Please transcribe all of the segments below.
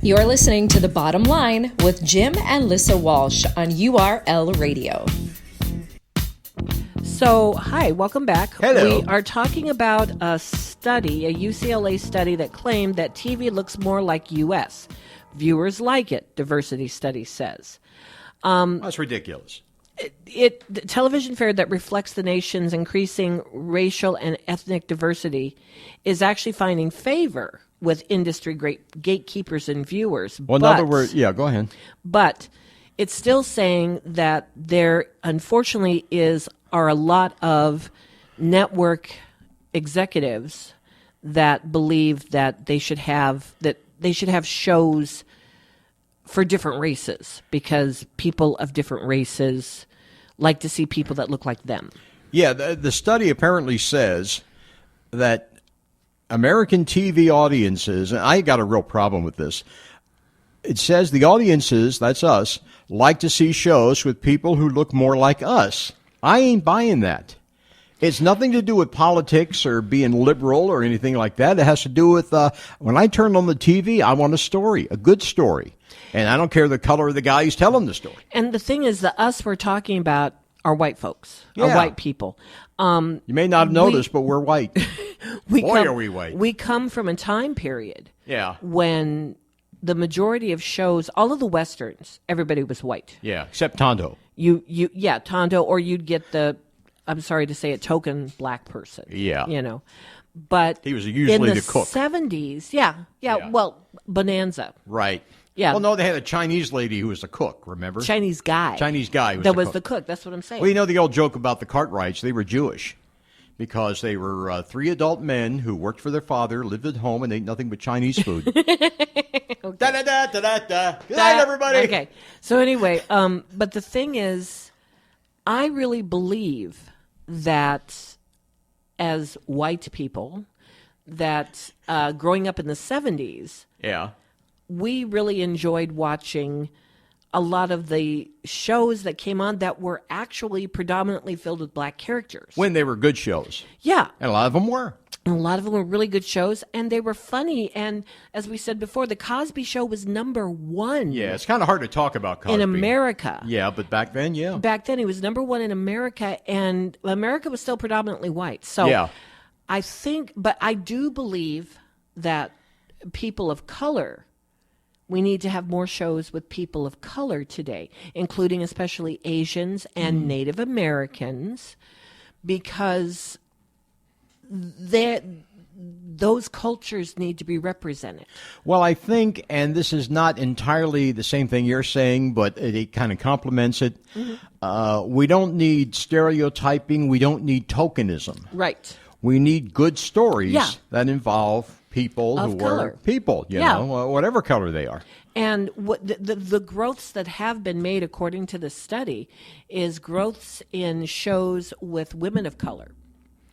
You're listening to The Bottom Line with Jim and Lissa Walsh on URL Radio. So, hi, welcome back. Hello. We are talking about a study, a UCLA study that claimed that TV looks more like U.S. Viewers like it, diversity study says. That's ridiculous. The television fare that reflects the nation's increasing racial and ethnic diversity is actually finding favor with industry gatekeepers and viewers. Well, in other words, yeah, go ahead. But it's still saying that there, unfortunately, are a lot of network executives that believe that they should have shows for different races because people of different races like to see people that look like them. Yeah, the study apparently says that American TV audiences, and I got a real problem with this, it says the audiences, that's us, like to see shows with people who look more like us. I ain't buying that. It's nothing to do with politics or being liberal or anything like that. It has to do with when I turn on the TV, I want a story, a good story. And I don't care the color of the guy who's telling the story. And the thing is, the us we're talking about are white folks, are Yeah. white people. You may not have noticed, but we're white. Are we white? We come from a time period Yeah. when the majority of shows, all of the Westerns, everybody was white. Yeah, except Tondo. Tondo, or you'd get the, I'm sorry to say it, token black person. Yeah. You know. But He was usually in the cook. 70s, Yeah. well, Bonanza. Right. Yeah. Well, no, they had a Chinese lady who was the cook, remember? Chinese guy. Chinese guy was that the was cook. the cook. That's what I'm saying. Well, you know the old joke about the Cartwrights, they were Jewish because they were three adult men who worked for their father, lived at home, and ate nothing but Chinese food. Da-da-da-da-da-da. Good night, everybody. Okay. So anyway, but the thing is, I really believe that as white people, that growing up in the 70s, Yeah. we really enjoyed watching a lot of the shows that came on that were actually predominantly filled with black characters. When they were good shows. Yeah. And a lot of them were. And a lot of them were really good shows, and they were funny. And as we said before, The Cosby Show was number one Yeah, it's kind of hard to talk about Cosby. in America. Yeah, but back then, yeah. Back then, he was number one in America, and America was still predominantly white. So Yeah. but I do believe that people of color, we need to have more shows with people of color today, including especially Asians and Native Americans, because those cultures need to be represented. Well, I think, and this is not entirely the same thing you're saying, but it kind of complements it. We don't need stereotyping. We don't need tokenism. Right. We need good stories Yeah. that involve people Of who color. are people, Yeah. whatever color they are. And what the growths that have been made, according to the study, is growths in shows with women of color,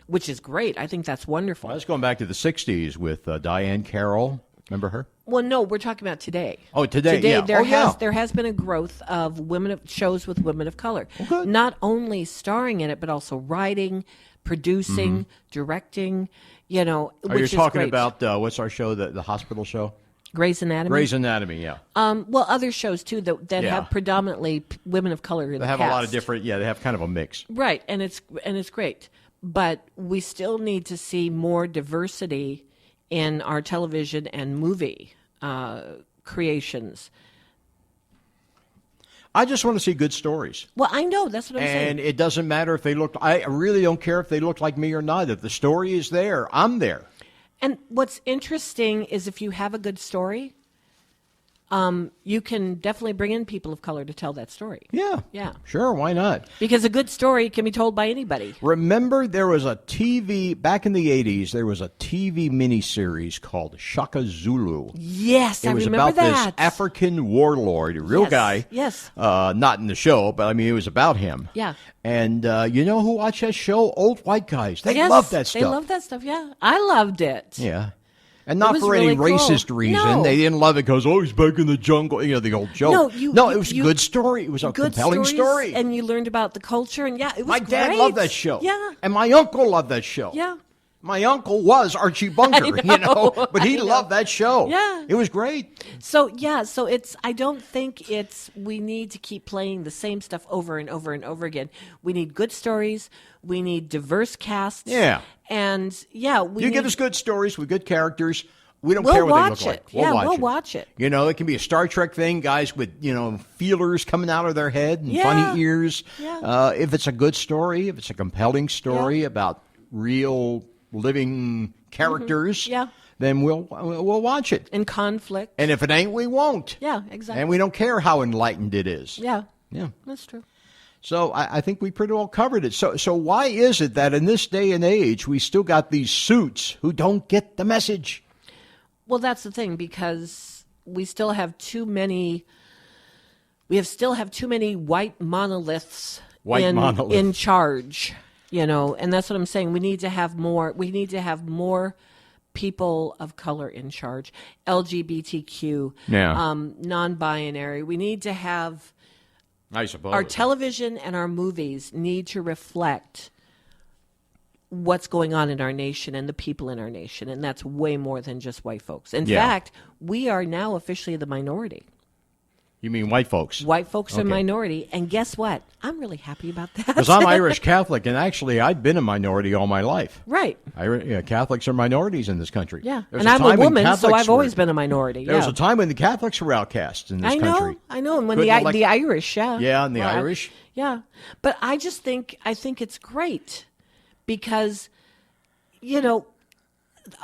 which is great. I think that's wonderful. Well, that's going back to the 60s with Diane Carroll. Remember her? Well, no, we're talking about today. Oh, today, yeah. There has been a growth of shows with women of color, good. not only starring in it, but also writing, producing, directing. You know, Are which you is talking great. about what's our show, the hospital show? Grey's Anatomy? Grey's Anatomy, yeah. Well, other shows too that Yeah. have predominantly women of color in They the have cast. a lot of different, they have kind of a mix. Right, and it's great. But we still need to see more diversity in our television and movie creations. I just want to see good stories. Well, I know, that's what I'm saying. And it doesn't matter if they look, I really don't care if they look like me or not. If the story is there, I'm there. And what's interesting is if you have a good story, you can definitely bring in people of color to tell that story. Yeah. Yeah. Sure, why not? Because a good story can be told by anybody. Remember, there was a back in the 80s, there was a TV miniseries called Shaka Zulu. Yes, It I was remember about that. this African warlord, a real Yes, guy. yes. Not in the show, but I mean, it was about him. Yeah. And you know who watched that show? Old white guys. They Yes, love that stuff. They love that stuff, yeah. I loved it. Yeah. And not was for any really cool. racist reason. No. They didn't love it because, oh, he's back in the jungle. You know, the old joke. No, it was a good story. It was a good compelling stories, story. And you learned about the culture, and yeah, it was My dad great. loved that show. Yeah. And my uncle loved that show. Yeah. My uncle was Archie Bunker, but he loved that show. Yeah. It was great. So I don't think we need to keep playing the same stuff over and over and over again. We need good stories. We need diverse casts. Yeah. And give us good stories with good characters. We don't We'll care what they watch look it. like. We'll Yeah, watch we'll it. watch it. It can be a Star Trek thing, guys with, feelers coming out of their head and Yeah. funny ears. Yeah. If it's a good story, if it's a compelling story about real living characters, then we'll watch it. in conflict. And if it ain't, we won't. Yeah, exactly. And we don't care how enlightened it is. Yeah. Yeah. That's true. So I think we pretty well covered it. So why is it that in this day and age we still got these suits who don't get the message? Well, that's the thing, because we still have too many. We still have too many white monoliths in charge. And that's what I'm saying. We need to have more. We need to have more people of color in charge. LGBTQ, non-binary. We need to have. I suppose Our television and our movies need to reflect what's going on in our nation and the people in our nation, and that's way more than just white folks. In fact, we are now officially the minority. You mean white folks? White folks are minority, and guess what? I'm really happy about that. Because I'm Irish Catholic, and actually I've been a minority all my life. Right. Catholics are minorities in this country. Yeah, There's and I'm a time when woman, so Catholics I've always been a minority. There was a time when the Catholics were outcasts in this country. I know, and when Couldn't the Irish, yeah. Yeah, and the Irish. Yeah, but I think it's great because,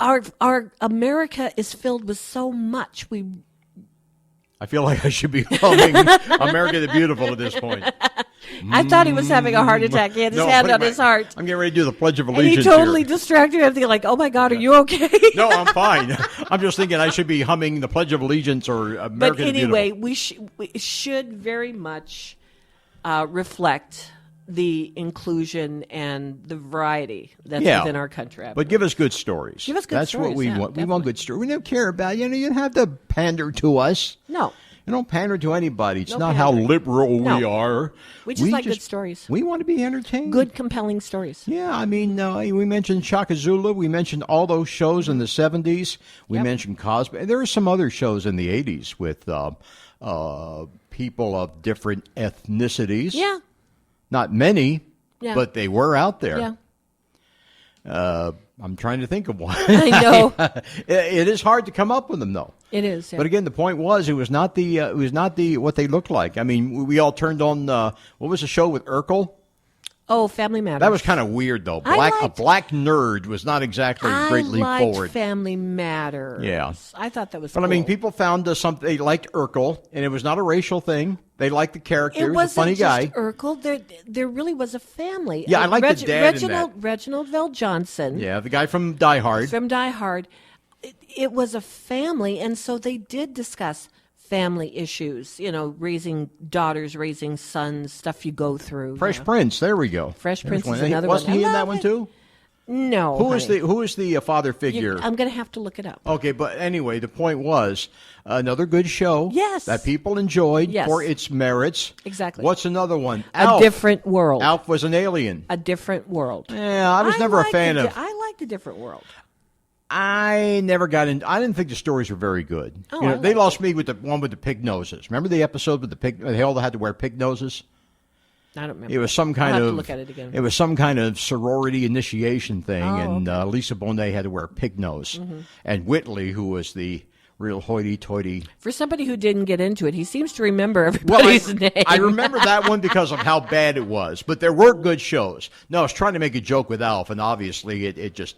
our America is filled with so much. I feel like I should be humming America the Beautiful at this point. I thought he was having a heart attack. He had his hand on his heart. I'm getting ready to do the Pledge of And Allegiance he totally here. distracted me. I'm thinking like, oh my God, are you okay? No, I'm fine. I'm just thinking I should be humming the Pledge of Allegiance or America But anyway, the Beautiful. we should very much reflect the inclusion and the variety that's within our country. But give us good stories. Give us good That's stories, what we yeah, want. We want definitely. good stories. We don't care about, you don't have to pander to us. No. You don't pander to anybody. It's No not pandering. how liberal we No. are. We just like good stories. We want to be entertained. Good, compelling stories. Yeah, I mean, we mentioned Shaka Zulu. We mentioned all those shows in the 70s. We mentioned Cosby. There were some other shows in the 80s with people of different ethnicities. Yeah. Not many, Yeah. but they were out there. Yeah. I'm trying to think of one. I know. It is hard to come up with them, though. It is. Yeah. But again, the point was, it was not the what they looked like. I mean, we all turned on what was the show with Urkel? Oh, Family Matters. That was kind of weird, though. A black nerd was not exactly a great leap I liked forward. Family Matters. Yeah. I thought that was But cool. I mean, people found something. They liked Urkel, and it was not a racial thing. They liked the character. He It was a funny wasn't guy. just Urkel. There really was a family. Yeah, I liked the dad in that. Reginald Vell Johnson. Yeah, the guy from Die Hard. From Die Hard. It was a family, and so they did discuss family issues, raising daughters, raising sons, stuff you go through. Fresh Prince. There we go. Fresh There's Prince is one. another Wasn't one. he I in that love one it. too? No. Who is honey. the father figure? I'm going to have to look it up. Okay, but anyway, the point was another good show. Yes. That people enjoyed Yes. for its merits. Exactly. What's another one? A Alf. Different World. Alf was an alien. A Different World. Yeah, I was never a fan of. I liked A Different World. I never got in. I didn't think the stories were very good. Oh, I they liked lost me with the one with the pig noses. Remember the episode with the pig? They all had to wear pig noses. I don't remember. It was some I'll kind have of. to look at it again. It was some kind of sorority initiation thing, Oh, and Lisa Bonet had to wear a pig nose, and Whitley, who was the real hoity-toity. For somebody who didn't get into it, he seems to remember everybody's name. I remember that one because of how bad it was, but there were good shows. No, I was trying to make a joke with Alf, and obviously it just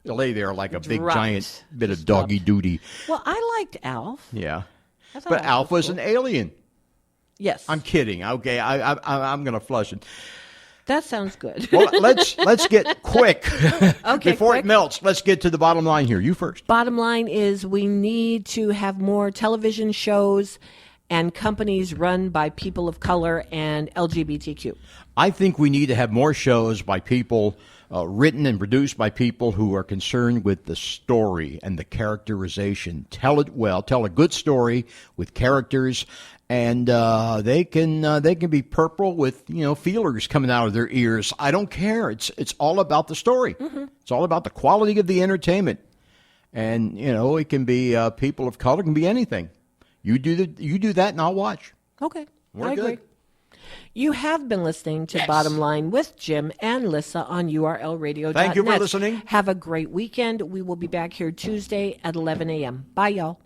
lay there like a big Dropped. giant bit of doggy duty. Well, I liked Alf. Yeah, I thought but Alf was cool. an alien. Yes. I'm kidding. Okay, I'm going to flush it. That sounds good. Well, let's get quick. Okay, Before quick. it melts, let's get to the bottom line here. You first. Bottom line is we need to have more television shows and companies run by people of color and LGBTQ. I think we need to have more shows by people written and produced by people who are concerned with the story and the characterization. Tell it well. Tell a good story with characters, and they can be purple with feelers coming out of their ears. I don't care. It's all about the story. Mm-hmm. It's all about the quality of the entertainment, and it can be people of color, it can be anything. You do that, and I'll watch. Okay, We're I agree. good. You have been listening to Bottom Line with Jim and Lissa on URLradio.net. Thank you for listening. Have a great weekend. We will be back here Tuesday at 11 a.m. Bye, y'all.